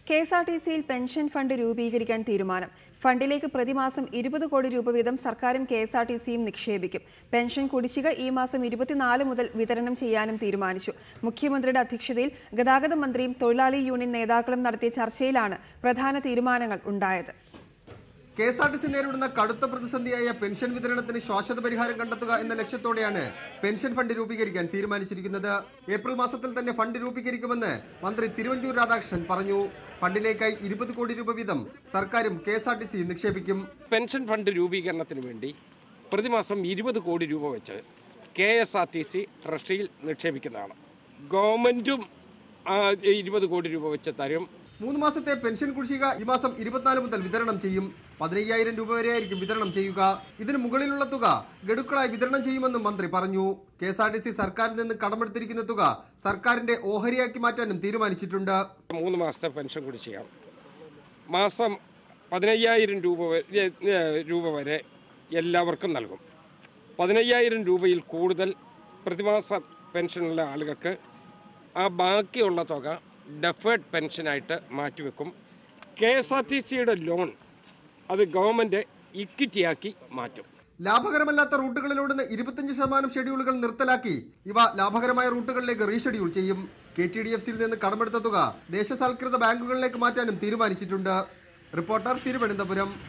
കെഎസ്ആർടിസിയിൽ pension fund രൂപീകരിക്കാൻ തീരുമാനം. ഫണ്ടിലേക്ക് പ്രതിമാസം 20 കോടി രൂപ വീതം സർക്കാരും കെഎസ്ആർടിസിയും നിക്ഷേപിക്കും. പെൻഷൻ കുടിശ്ശിക ഈ മാസം 24 മുതൽ വിതരണം ചെയ്യാനും തീരുമാനിച്ചു. മുഖ്യമന്ത്രിയുടെ അധ്യക്ഷതയിൽ ഗതാഗത മന്ത്രിയും തൊഴിലാളി യൂണിയൻ നേതാക്കളും നടത്തിയ ചർച്ചയിലാണ് പ്രധാന തീരുമാനങ്ങൾ ഉണ്ടായത്. കെഎസ്ആർടിസി നേരിടുന്ന കടുത്ത പ്രതിസന്ധിയായ പെൻഷൻ വിതരണത്തിന് ശാശ്വത പരിഹാരം കണ്ടെത്തുക എന്ന ലക്ഷ്യത്തോടെയാണ് പെൻഷൻ ഫണ്ട് രൂപീകരിക്കാൻ തീരുമാനിച്ചിരിക്കുന്നത്. ഏപ്രിൽ മാസത്തിൽ തന്നെ ഫണ്ട് രൂപീകരിക്കുമെന്ന് മന്ത്രി തിരുവഞ്ചൂർ രാധാകൃഷ്ണൻ പറഞ്ഞു. ഫണ്ടിലേക്കായി 20 കോടി രൂപ വീതം സർക്കാരും കെഎസ്ആർടിസി നിക്ഷേപിക്കും. പെൻഷൻ ഫണ്ട് രൂപീകരണത്തിന് വേണ്ടി പ്രതിമാസം 20 കോടി രൂപ വെച്ച് കെഎസ്ആർടിസി ട്രഷറിയിൽ നിക്ഷേപിക്കുന്നതാണ്. ഗവൺമെൻറ്റും 20 കോടി രൂപ വെച്ച് തരും. 3 മാസത്തെ പെൻഷൻ കുടിശ്ശിക ഈ മാസം 24 മുതൽ വിതരണം ചെയ്യും. 15,000 രൂപ വരെയായിരിക്കും വിതരണം ചെയ്യുക. ഇതിന് മുകളിലുള്ള തുക ഗഡുക്കളായി വിതരണം ചെയ്യുമെന്നും മന്ത്രി പറഞ്ഞു. കെഎസ്ആർടിസി സർക്കാരിൽ നിന്ന് കടമെടുത്തിരിക്കുന്ന തുക സർക്കാരിന്റെ ഓഹരിയാക്കി മാറ്റാനും തീരുമാനിച്ചിട്ടുണ്ട്. 3 മാസത്തെ പെൻഷൻ കുടിശ്ശിക മാസം 15,000 രൂപ വരെ എല്ലാവർക്കും നൽകും. 15,000 രൂപയിൽ കൂടുതൽ പ്രതിമാസ പെൻഷനുള്ള ആളുകൾക്ക് ആ ബാക്കിയുള്ള തുക ഡെഫേർഡ് പെൻഷനായിട്ട് മാറ്റിവെക്കും. കെഎസ്ആർടിസിയുടെ ലോൺ അത് ഗവൺമെൻറ് ഇക്വിറ്റിയാക്കി മാറ്റും. ലാഭകരമല്ലാത്ത റൂട്ടുകളിലോടുന്ന 25% ഷെഡ്യൂളുകൾ നിർത്തലാക്കി ഇവ ലാഭകരമായ റൂട്ടുകളിലേക്ക് റീഷെഡ്യൂൾ ചെയ്യും. KTDFCയിൽ നിന്ന് കടമെടുത്ത തുക ദേശസാൽകൃത ബാങ്കുകളിലേക്ക് മാറ്റാനും തീരുമാനിച്ചിട്ടുണ്ട്. റിപ്പോർട്ടർ, തിരുവനന്തപുരം.